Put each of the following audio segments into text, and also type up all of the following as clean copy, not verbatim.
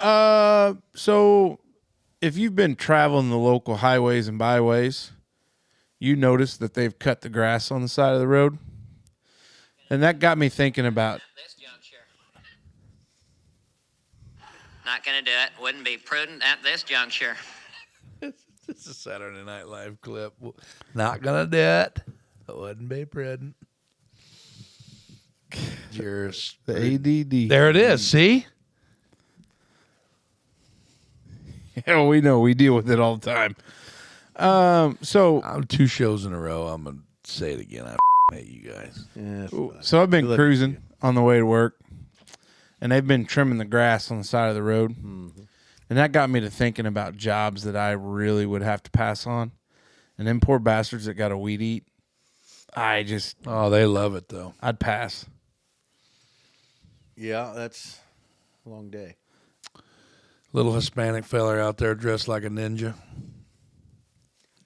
So if you've been traveling the local highways and byways, you notice that they've cut the grass on the side of the road. And that got me thinking about This juncture. Not going to do it. Wouldn't be prudent at this juncture. It's a Saturday Night Live clip. Not gonna do it. It wouldn't be prudent. Just the ADD. there it is. See? Yeah, we know. We deal with it all the time. So I'm 2 shows in a row. I'm gonna say it again. I hate you guys. Yeah, So I've been cruising on the way to work, and they've been trimming the grass on the side of the road. Mm-hmm. And that got me to thinking about jobs that I really would have to pass on. And them poor bastards that got a weed eat, Oh, they love it, though. I'd pass. Yeah, that's a long day. Little Hispanic feller out there dressed like a ninja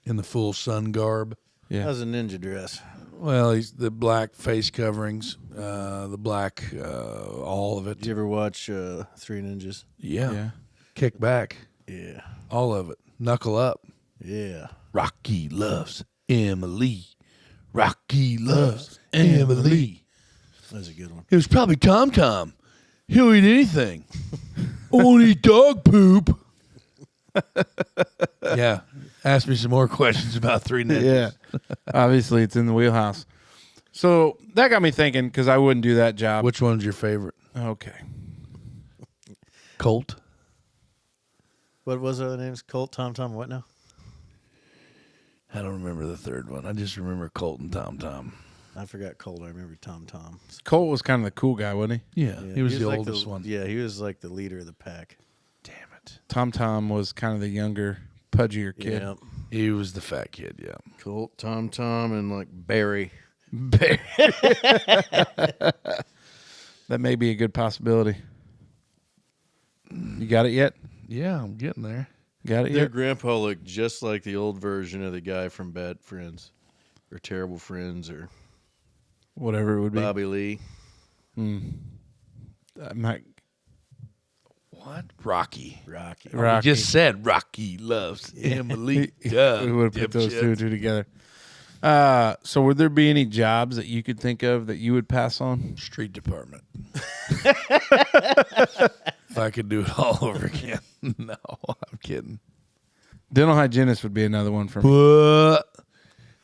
in the full sun garb. Yeah. How's a ninja dress? Well, he's the black face coverings, the black, all of it. Did you ever watch Three Ninjas? Yeah. Kick back. Yeah. All of it. Knuckle up. Yeah. Rocky loves Emily. Rocky loves Emily. That's a good one. It was probably Tom Tom. He'll eat anything. Won't eat dog poop. Yeah. Ask me some more questions about Three Ninjas. Yeah. Obviously, it's in the wheelhouse. So that got me thinking because I wouldn't do that job. Which one's your favorite? Okay. Colt. What was the names? Colt, Tom, what now? I don't remember the third one. I just remember Colt and Tom Tom. I forgot Colt. I remember Tom. Colt was kind of the cool guy, wasn't he? Yeah, he was the like oldest one. Yeah, he was like the leader of the pack. Damn it. Tom was kind of the younger, pudgier kid. Yeah. He was the fat kid, yeah. Colt, Tom, and like Barry. That may be a good possibility. You got it yet? Yeah, I'm getting there. Got it Their yet? grandpa looked just like the old version of the guy from Bad Friends, or Terrible Friends, or Whatever it would be. Bobby Lee. I'm not. What? Rocky. Rocky. Rocky. He just said Rocky loves Emily. Duh, We would have put those dipshit. two and two together. So would there be any jobs that you could think of that you would pass on? Street department. If I could do it all over again. No, I'm kidding. Dental hygienist would be another one for me.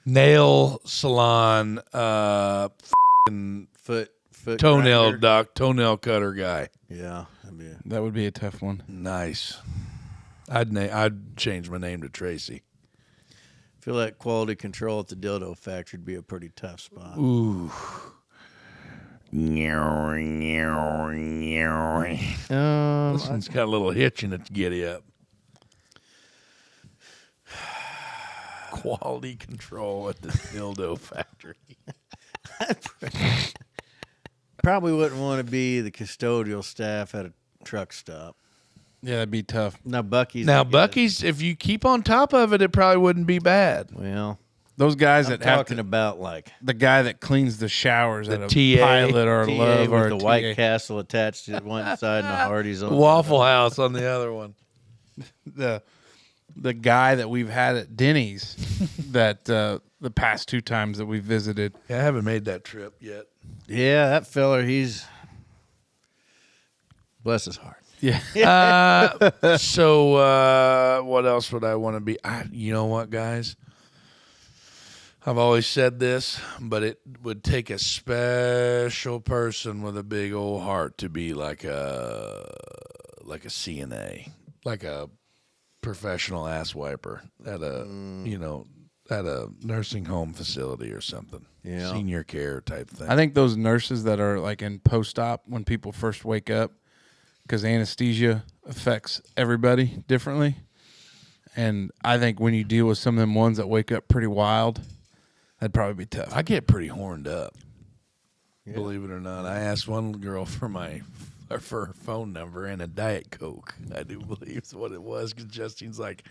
Nail salon, Foot toenail grinder. toenail cutter guy. Yeah. That would be a tough one. Nice. I'd change my name to Tracy. I feel like quality control at the dildo factory would be a pretty tough spot. Ooh. Um, This one's got a little hitch in its giddy up. Quality control at the dildo factory. Probably wouldn't want to be the custodial staff at a truck stop. Yeah, that'd be tough. Now Bucky's. Now, I guess. Bucky's, if you keep on top of it, it probably wouldn't be bad. Well, Those guys I'm that have talking about like the guy that cleans the showers The at a TA. Pilot or a TA Love with or the a White TA. Castle attached to one side and the Hardee's on Waffle House on the other one. The guy that we've had at Denny's that the past 2 times that we visited. Yeah, I haven't made that trip yet. Yeah, that feller, he's bless his heart. Yeah. So what else would I want to be? You know what, guys? I've always said this, but it would take a special person with a big old heart to be like a CNA, like a professional ass wiper at a at a nursing home facility or something. Yeah. Senior care type thing. I think those nurses that are like in post-op when people first wake up, because anesthesia affects everybody differently. And I think when you deal with some of them ones that wake up pretty wild, that'd probably be tough. I get pretty horned up. Yeah. Believe it or not. I asked one girl for her phone number and a Diet Coke. I do believe is what it was, because Justine's like,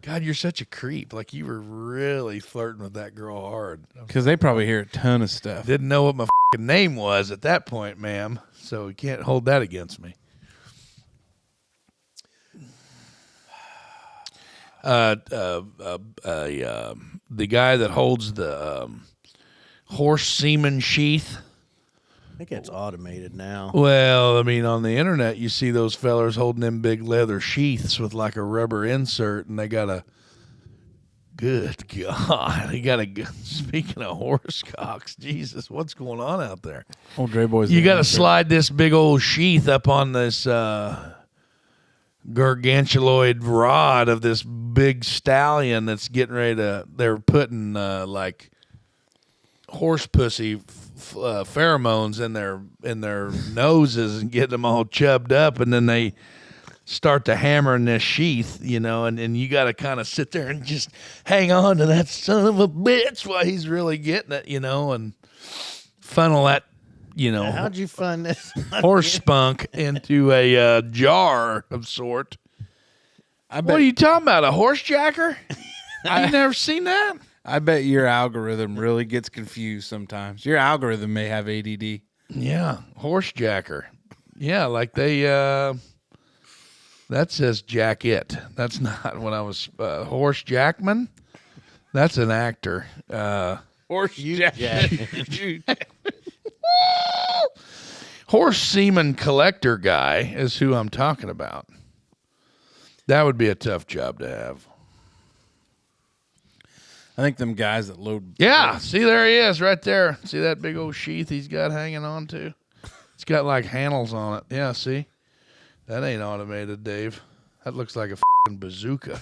God, you're such a creep. Like, you were really flirting with that girl hard. Because they probably hear a ton of stuff. Didn't know what my name was at that point, ma'am. So you can't hold that against me. The guy that holds the horse semen sheath. I think it's automated now. Well, I mean, on the internet, you see those fellers holding them big leather sheaths with like a rubber insert, and they got a. Good God, he got a. Speaking of horse cocks, Jesus, what's going on out there? Old Dre Boy's. You got to slide this big old sheath up on this gargantuloid rod of this big stallion that's getting ready to. They're putting like horse pussy pheromones in their noses and getting them all chubbed up, and then they start to hammer in this sheath, and you got to kind of sit there and just hang on to that son of a bitch while he's really getting it, and funnel that, How'd you find this? horse spunk into a jar of sort. What are you talking about? A horse jacker? I've never seen that. I bet your algorithm really gets confused sometimes. Your algorithm may have ADD. Yeah, horse jacker. Yeah, like they. That says Jack It. That's not what I was. Horse Jackman? That's an actor. Horse Jack. Horse semen collector guy is who I'm talking about. That would be a tough job to have. I think them guys that load. Yeah, see, there he is right there. See that big old sheath he's got hanging on to? It's got like handles on it. Yeah, see? That ain't automated, Dave. That looks like a f***ing bazooka.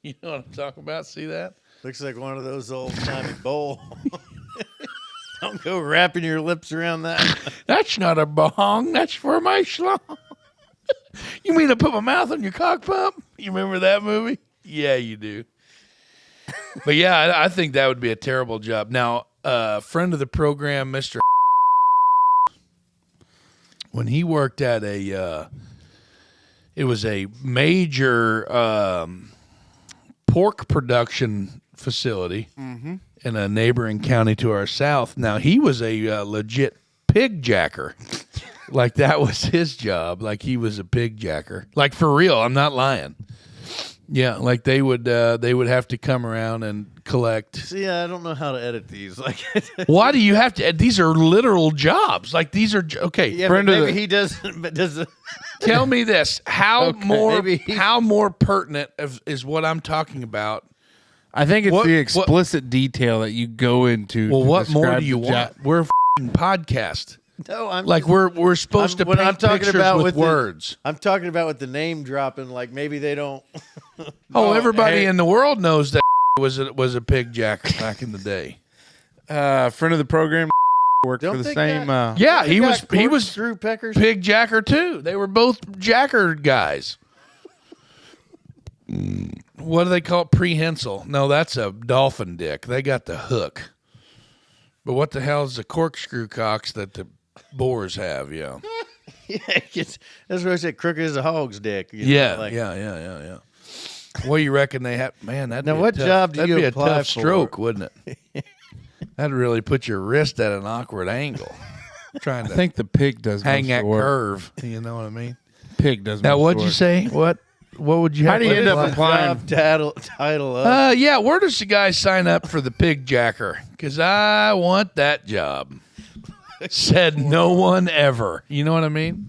You know what I'm talking about? See that? Looks like one of those old-timey bowl. Don't go wrapping your lips around that. That's not a bong. That's for my schlong. You mean to put my mouth on your cock pump? You remember that movie? Yeah, you do. But yeah, I think that would be a terrible job. Now, friend of the program, Mr. When he worked at it was a major pork production facility in a neighboring county to our south. Now, he was a legit pig jacker. Like, that was his job. Like, he was a pig jacker. Like, for real. I'm not lying. Yeah, like they would have to come around and collect. See, I don't know how to edit these. Like, why do you have to? These are literal jobs. Like, these are okay. Yeah, but maybe he doesn't. But does it? Tell me this: how Okay. how more pertinent is what I'm talking about? I think it's the explicit detail that you go into. Well, to what more describe do you the job. want? We're a f***ing podcast. No, I'm Like, we're supposed to what paint I'm talking pictures about with words. I'm talking about with the name dropping. Like, maybe they don't. Everybody in the world knows that was a pig jacker back in the day. Friend of the program worked Don't for the think same. that- Yeah, They he got was screw peckers. pig jacker too. They were both jacker guys. What do they call it? Prehensile. No, that's a dolphin dick. They got the hook. But what the hell is the corkscrew cocks that the boars have? Yeah. Yeah, that's what I said. Crooked as a hog's dick. you know, Yeah, like- yeah. What do you reckon they have? Man, that'd Now, be a what tough, job do that'd you be a apply tough for? stroke, wouldn't it? That'd really put your wrist at an awkward angle. Trying I to think the pig does hang most that of the work. curve. You know what I mean? Pig does. Now, most of what'd the you work. say? What would you have? How do you to end up apply? applying? Job title up. Yeah, where does the guy sign up for the pig jacker? Because I want that job. Said no one ever. You know what I mean?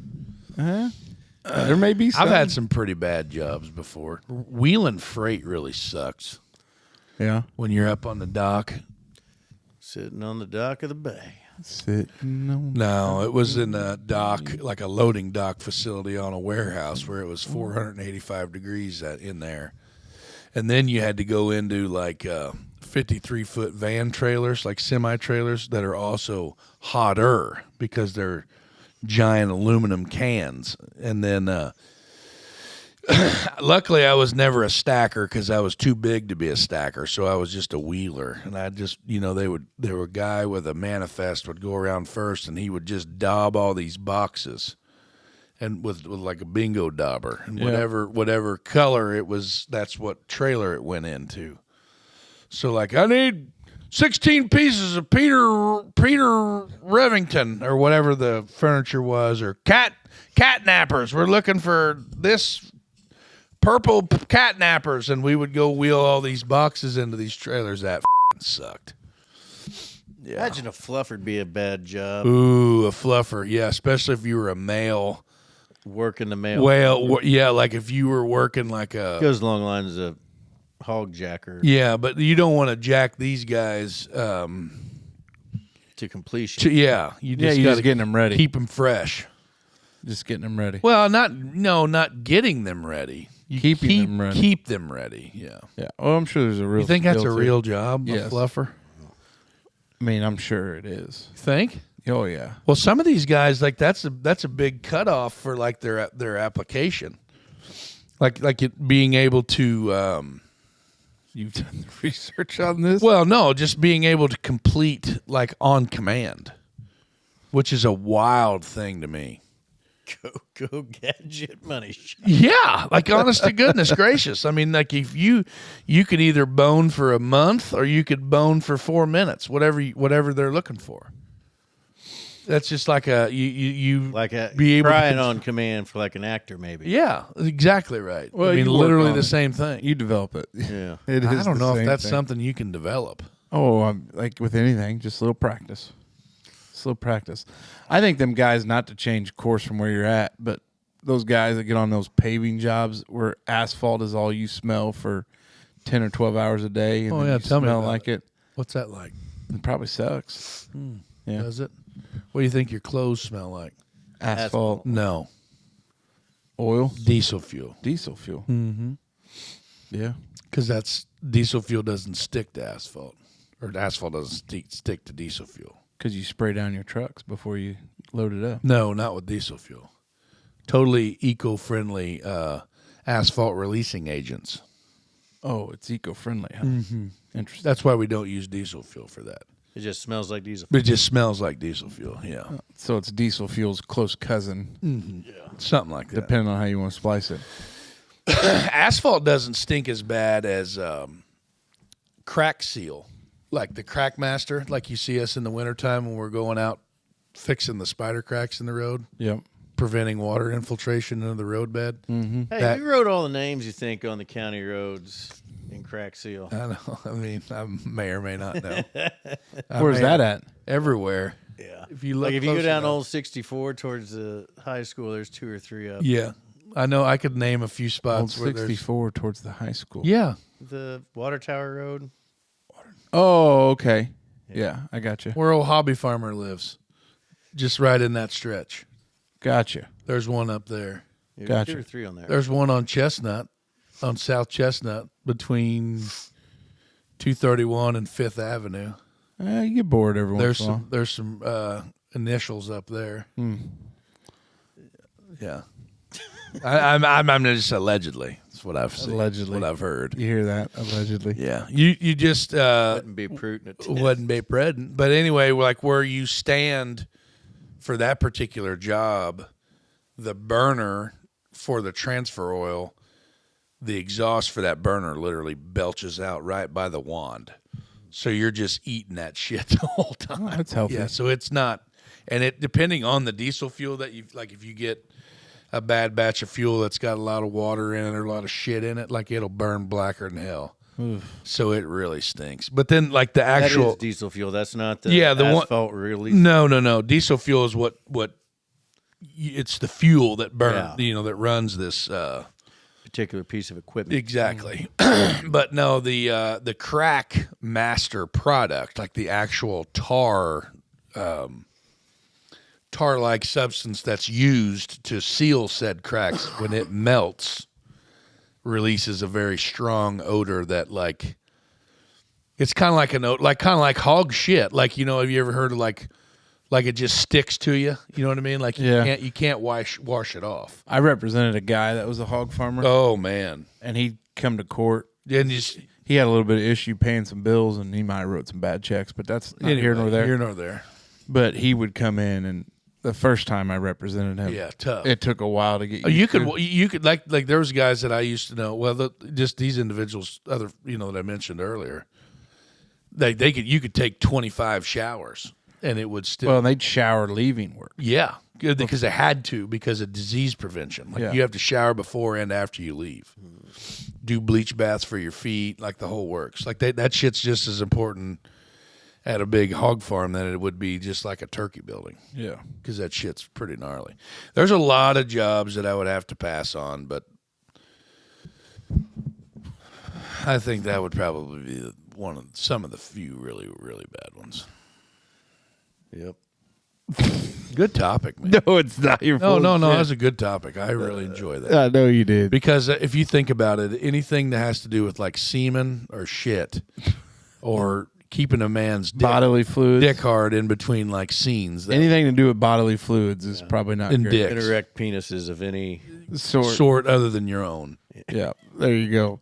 There may be. Some. I've had some pretty bad jobs before. Wheeling freight really sucks Yeah. when you're up on the dock. Sitting on the dock of the bay. Sitting on. No, it was in a dock, like a loading dock facility on a warehouse where it was 485 degrees in there. And then you had to go into like 53-foot van trailers, like semi-trailers that are also hotter because they're giant aluminum cans. And then luckily I was never a stacker because I was too big to be a stacker, so I was just a wheeler. And I just, there were a guy with a manifest would go around first, and he would just daub all these boxes, and with like a bingo dauber, and whatever color it was, that's what trailer it went into. So like, I need 16 pieces of Peter Revington or whatever the furniture was, or cat nappers. We're looking for this purple catnappers, and we would go wheel all these boxes into these trailers. That sucked. Yeah. Imagine a fluffer'd be a bad job. Ooh, a fluffer. Yeah, especially if you were a male. Working the mail. Well, yeah, like if you were working like a... Goes along the lines of hog jacker. Yeah, but you don't want to jack these guys To completion. you Yeah, just you're got just to getting them ready. keep them fresh. Just getting them ready. Well, not getting them ready. You Keeping them ready. Keep them ready. Yeah. Yeah. Oh, I'm sure there's a real. You think that's a skill to real it. job, a Yes. fluffer? I mean, I'm sure it is. Think? Oh yeah. Well, some of these guys, like that's a big cutoff for like their application, like it being able to. You've done the research on this. Well, no, just being able to complete like on command, which is a wild thing to me. Go gadget money shot. Yeah, like honest to goodness gracious. I mean, like if you could either bone for a month or you could bone for 4 minutes, whatever they're looking for. That's just like you Like a be able crying to, on command for like an actor, maybe. Yeah, exactly right. Well, I mean, you work literally on the it. same thing. You develop it. Yeah. It is. I don't the know if same that's thing. something you can develop. Oh, like with anything, just a little practice. Just a little practice. I think them guys, not to change course from where you're at, but those guys that get on those paving jobs where asphalt is all you smell for 10 or 12 hours a day, and Oh, then yeah, you tell me smell about like it. What's that like? It probably sucks. Yeah, Does it? What do you think your clothes smell like? asphalt, No, oil, diesel fuel. diesel fuel. Mm-hmm. Yeah, Because that's diesel fuel doesn't stick to asphalt, or asphalt doesn't stick to diesel fuel. because you spray down your trucks before you load it up. No, not with diesel fuel. Totally eco-friendly asphalt releasing agents. Oh, it's eco-friendly, huh? Mm-hmm. Interesting. That's why we don't use diesel fuel for that. It just smells like diesel. But it just smells like diesel fuel. Yeah, So it's diesel fuel's close cousin, something like that. depending on how you want to splice it. Asphalt doesn't stink as bad as crack seal, like the crack master, like you see us in the wintertime when we're going out fixing the spider cracks in the road, Yep. preventing water infiltration into the roadbed. Mm-hmm. Hey, That- you wrote all the names you think on the county roads in Crack Seal. I know. I mean, I may or may not know. Where's that at? Everywhere. Yeah. If you look Like if you go close down enough. Old 64 towards the high school, there's 2 or 3 up. Yeah, I know. I could name a few Old spots where there's. 64 towards the high school. Yeah, The Water Tower Road. Oh, okay. Yeah, I got you. where old Hobby Farmer lives, just right in that stretch. Gotcha. There's one up there. There's Gotcha. 2 or 3 on there. There's one on Chestnut, on South Chestnut, between 231 and 5th Avenue. You get bored every once in a while. There's some initials up there. Yeah, I'm just allegedly. That's what I've seen. Allegedly. That's what I've heard. You hear that? Allegedly. Yeah, you just Wouldn't be prudent. wasn't be present. But anyway, like where you stand for that particular job, the burner for the transfer oil, the exhaust for that burner literally belches out right by the wand. So you're just eating that shit the whole time. Oh, that's healthy. Yeah, so it's not, and it depending on the diesel fuel that you like, if you get a bad batch of fuel that's got a lot of water in it or a lot of shit in it, like it'll burn blacker than hell. So it really stinks. But then, like the That actual is diesel fuel. That's not the Yeah, the one- asphalt release. no, diesel fuel is what it's the fuel that burns, Yeah. that runs this. Particular piece of equipment. Exactly. But no, the crack master product, like the actual tar-like substance that's used to seal said cracks, when it melts, releases a very strong odor that like it's kind of like like hog shit. Like, have you ever heard of like it just sticks to you? You know what I mean? Like you can't wash it off. I represented a guy that was a hog farmer, Oh man. and he'd come to court. And just He had a little bit of issue paying some bills, and he might have wrote some bad checks, but that's not here nor there. Here nor there. But he would come in, and the first time I represented him, Yeah, tough. it took a while to get You used could to. like there was guys that I used to know. Well, just these individuals, other that I mentioned earlier. You could take 25 showers and it would still. Well, they'd shower leaving work. Yeah, good, because they had to because of disease prevention. Like you have to shower before and after you leave. Do bleach baths for your feet, like the whole works. Like that shit's just as important at a big hog farm than it would be just like a turkey building. Yeah. Because that shit's pretty gnarly. There's a lot of jobs that I would have to pass on, but I think that would probably be some of the few really, really bad ones. Yep. Good topic, man. No, it's not your No, that's a good topic. I really enjoy that. I know you did. Because if you think about it, anything that has to do with like semen or shit or keeping a man's Bodily fluids. dick hard in between like scenes. Anything to do with bodily fluids is probably not And good. dicks. Erect penises of any Sort. Sort other than your own. Yeah, there you go.